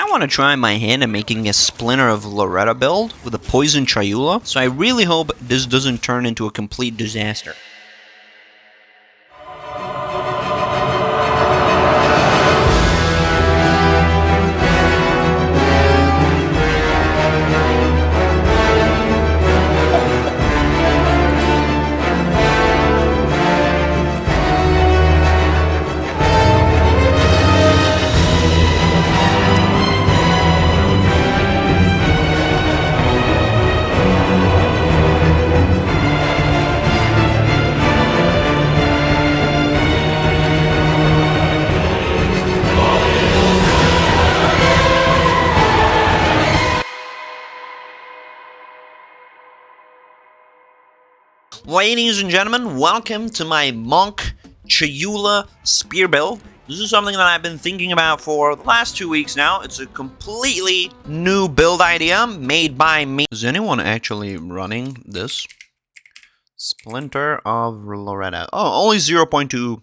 I want to try my hand at making a Splinter of Loretta build with a Poison Chayula, so I really hope this doesn't turn into a complete disaster. Ladies and gentlemen, welcome to my Monk Chayula Spear build. This is something that I've been thinking about for the last 2 weeks now. It's a completely new build idea made by me. Is anyone actually running this? Splinter of Loretta. Oh, only 0.2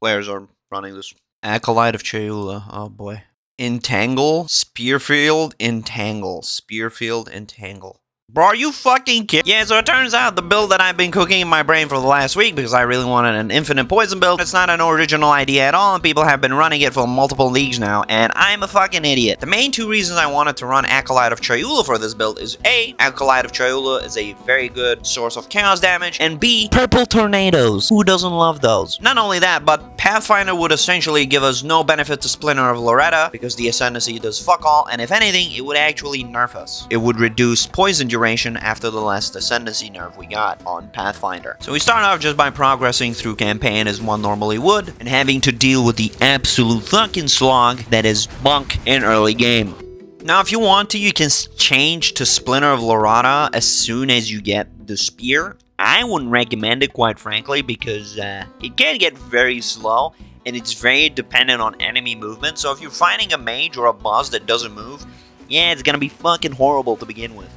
players are running this. Acolyte of Chayula. Oh boy. Entangle. Spearfield. Entangle. Spearfield. Entangle. Bro, are you fucking kidding? Yeah, so it turns out the build that I've been cooking in my brain for the last week, because I really wanted an infinite poison build, it's not an original idea at all, and people have been running it for multiple leagues now, and I'm a fucking idiot. The main two reasons I wanted to run Acolyte of Chayula for this build is A, Acolyte of Chayula is a very good source of chaos damage, and B, purple tornadoes. Who doesn't love those? Not only that, but Pathfinder would essentially give us no benefit to Splinter of Loretta, because the Ascendancy does fuck all, and if anything, it would actually nerf us. It would reduce poison duration after the last Ascendancy nerf we got on Pathfinder. So we start off just by progressing through campaign as one normally would, and having to deal with the absolute fucking slog that is Monk in early game. Now if you want to, you can change to Splinter of Loretta as soon as you get the spear. I wouldn't recommend it, quite frankly, because it can get very slow, and it's very dependent on enemy movement, so if you're fighting a mage or a boss that doesn't move, yeah, it's gonna be fucking horrible to begin with.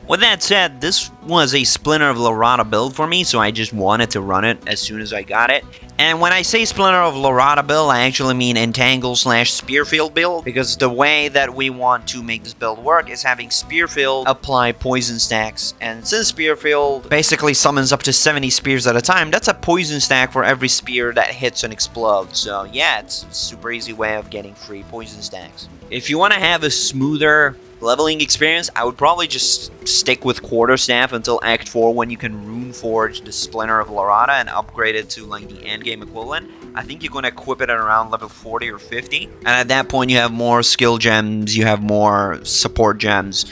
With that said, this was a Splinter of Loretta build for me, so I just wanted to run it as soon as I got it. And when I say Splinter of Loretta build, I actually mean Entangle / Spearfield build, because the way that we want to make this build work is having Spearfield apply poison stacks. And since Spearfield basically summons up to 70 spears at a time, that's a poison stack for every spear that hits and explodes. So yeah, it's a super easy way of getting free poison stacks. If you want to have a smoother leveling experience, I would probably just stick with Quarterstaff until Act 4, when you can Rune Forge the Splinter of Loretta and upgrade it to like the endgame equivalent. I think you're going to equip it at around level 40 or 50, and at that point you have more skill gems, you have more support gems,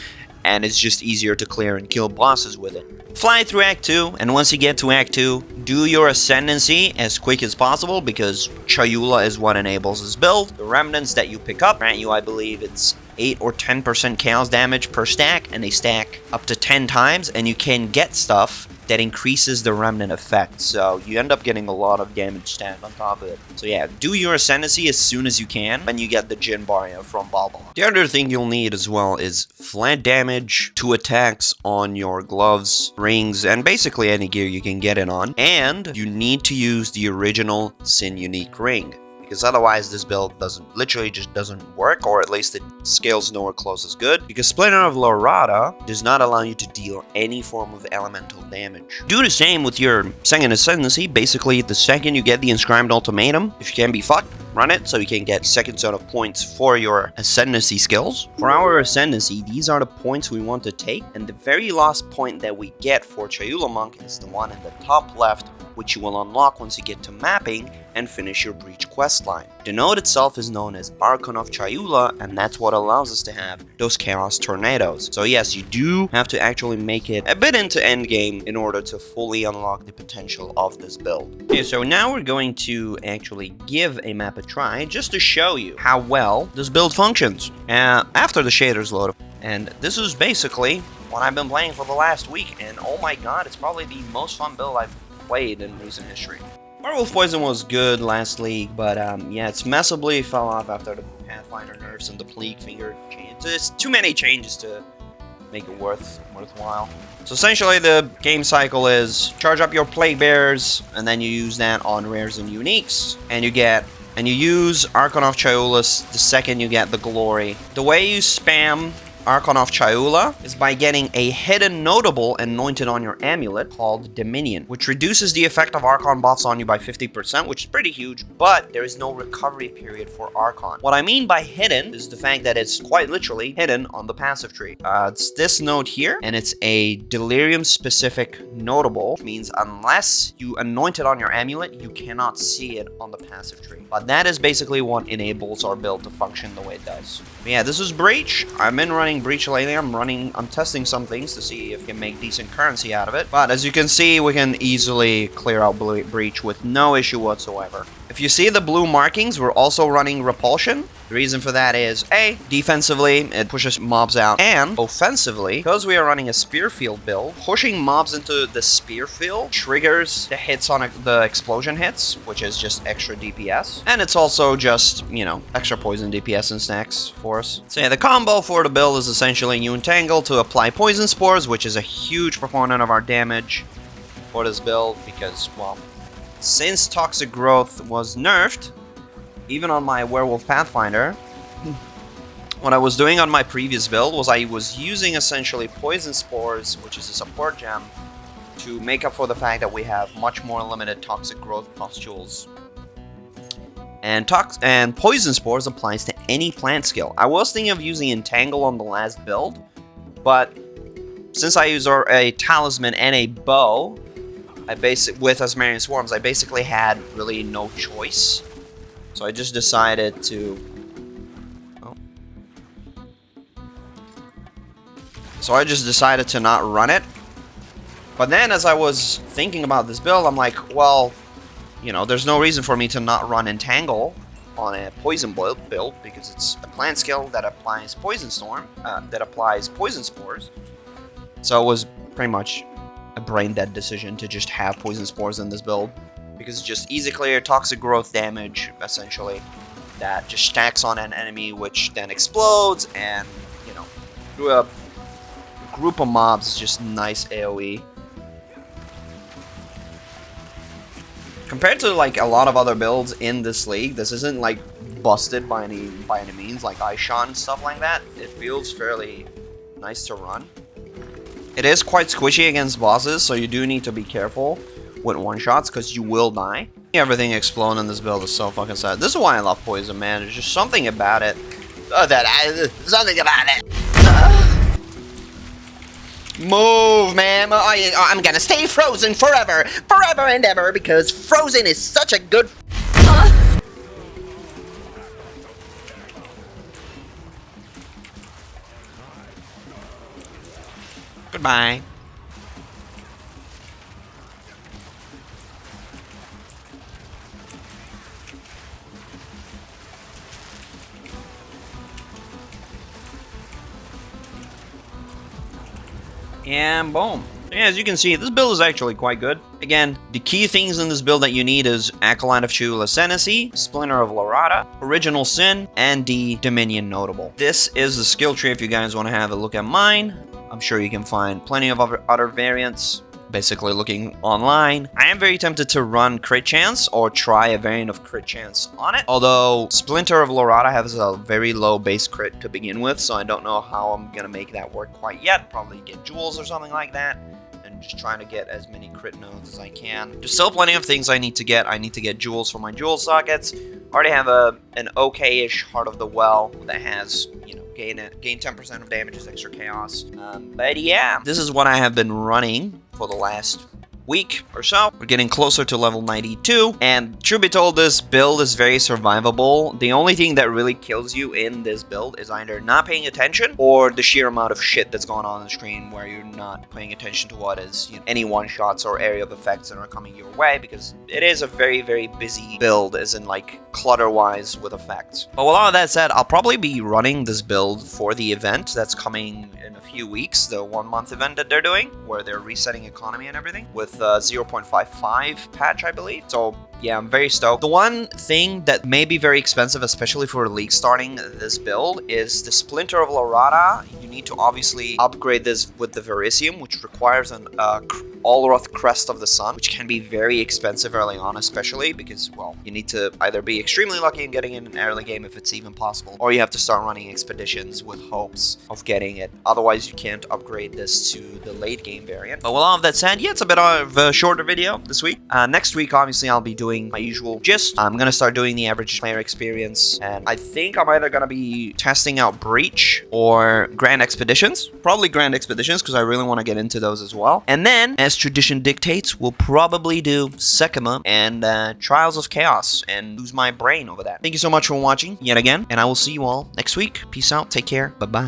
and it's just easier to clear and kill bosses with it. Fly through Act 2, and once you get to Act 2, do your Ascendancy as quick as possible, because Chayula is what enables this build. The remnants that you pick up grant you, I believe it's 8 or 10% chaos damage per stack, and they stack up to 10 times, and you can get stuff that increases the remnant effect, so you end up getting a lot of damage stacked on top of it. So yeah, do your Ascendancy as soon as you can, and you get the Jin Barrier from Balbal. The other thing you'll need as well is flat damage to attacks on your gloves, rings, and basically any gear you can get it on, and you need to use the original Sin Unique ring, because otherwise this build literally just doesn't work, or at least it scales nowhere close as good, because Splinter of Loretta does not allow you to deal any form of elemental damage. Do the same with your second Ascendancy. Basically, the second you get the Inscribed Ultimatum, if you can be fucked, run it so you can get second set of points for your Ascendancy skills. For our Ascendancy, these are the points we want to take, and the very last point that we get for Chayula Monk is the one in the top left, which you will unlock once you get to mapping and finish your Breach questline. The node itself is known as Archon of Chayula, and that's what allows us to have those Chaos Tornadoes. So yes, you do have to actually make it a bit into endgame in order to fully unlock the potential of this build. Okay, so now we're going to actually give a map a try, just to show you how well this build functions after the shaders load. And this is basically what I've been playing for the last week, and oh my god, it's probably the most fun build I've played in recent history. Werewolf Poison was good last league, but yeah, it's massively fell off after the Pathfinder nerfs and the Plague Finger change. There's too many changes to make it worthwhile. So essentially the game cycle is charge up your Plague Bearers, and then you use that on rares and uniques, and you get and you use Archon of Chaiula the second you get the glory. The way you spam Archon of Chaiula is by getting a hidden notable anointed on your amulet called Dominion, which reduces the effect of Archon buffs on you by 50%, which is pretty huge, but there is no recovery period for Archon. What I mean by hidden is the fact that it's quite literally hidden on the passive tree. It's this node here, and it's a Delirium-specific notable, which means unless you anoint it on your amulet, you cannot see it on the passive tree. But that is basically what enables our build to function the way it does. But yeah, this is Breach. I've been running Breach lately. I'm testing some things to see if we can make decent currency out of it. But as you can see, we can easily clear out Breach with no issue whatsoever. If you see the blue markings, we're also running Repulsion. The reason for that is, A, defensively, it pushes mobs out, and offensively, because we are running a spear field build, pushing mobs into the spear field triggers the hits on the explosion hits, which is just extra DPS. And it's also just, you know, extra poison DPS and snacks for us. So yeah, the combo for the build is essentially you entangle to apply poison spores, which is a huge proponent of our damage for this build, because, well, since Toxic Growth was nerfed, even on my Werewolf Pathfinder, what I was doing on my previous build was I was using essentially Poison Spores, which is a support gem, to make up for the fact that we have much more limited Toxic Growth pustules. And Poison Spores applies to any plant skill. I was thinking of using Entangle on the last build, but since I use a Talisman and a Bow, with Asmarian Swarms, I basically had really no choice. So I just decided to... Oh. So I just decided to not run it. But then as I was thinking about this build, I'm like, well, you know, there's no reason for me to not run Entangle on a Poison build, because it's a plant skill that applies Poison Storm, that applies Poison Spores. So it was pretty much a brain-dead decision to just have Poison Spores in this build. Because it's just easy clear, toxic growth damage, essentially, that just stacks on an enemy, which then explodes, and, you know, through a group of mobs, it's just nice AoE. Compared to, like, a lot of other builds in this league, this isn't, like, busted by any means, like Aishan and stuff like that. It feels fairly nice to run. It is quite squishy against bosses, so you do need to be careful with one-shots, because you will die. Everything exploding in this build is so fucking sad. This is why I love Poison, man. There's just something about it. Something about it. Move, man. I'm gonna stay frozen forever. Forever and ever, because frozen is such a good... Goodbye. And boom. Yeah, as you can see, this build is actually quite good. Again, the key things in this build that you need is Acolyte of Chaiula Ascendancy, Splinter of Lorata, Original Sin, and the Dominion Notable. This is the skill tree if you guys want to have a look at mine. I'm sure you can find plenty of other variants. Basically looking online. I am very tempted to run Crit Chance or try a variant of Crit Chance on it. Although Splinter of Lorata has a very low base crit to begin with, so I don't know how I'm gonna make that work quite yet. Probably get jewels or something like that. And just trying to get as many crit nodes as I can. There's still plenty of things I need to get. I need to get jewels for my jewel sockets. I already have an okay-ish Heart of the Well that has, you know, gain 10% of damage as extra chaos. But yeah, this is what I have been running for the last week or so. We're getting closer to level 92, and truth be told, this build is very survivable. The only thing that really kills you in this build is either not paying attention or the sheer amount of shit that's going on the screen where you're not paying attention to what is, you know, any one-shots or area of effects that are coming your way, because it is a very, very busy build, as in, like, clutter-wise with effects. But with all of that said, I'll probably be running this build for the event that's coming in a few weeks, the 1-month event that they're doing, where they're resetting economy and everything, with 0.55 patch, I believe. So yeah, I'm very stoked. The one thing that may be very expensive, especially for League starting this build, is the Splinter of Lorata. You need to obviously upgrade this with the Verisium, which requires an Allroth Crest of the Sun, which can be very expensive early on, especially because, well, you need to either be extremely lucky in getting in an early game if it's even possible, or you have to start running expeditions with hopes of getting it. Otherwise, you can't upgrade this to the late game variant. But with all of that said, yeah, it's a bit of a shorter video this week. Next week, obviously, I'll be doing my usual gist. I'm gonna start doing the average player experience, and I think I'm either gonna be testing out Breach or Grand Expeditions. Probably Grand Expeditions, because I really want to get into those as well. And then, as tradition dictates, we'll probably do Sekima and Trials of Chaos and lose my brain over that. Thank you so much for watching yet again, and I will see you all next week. Peace out, take care, bye-bye.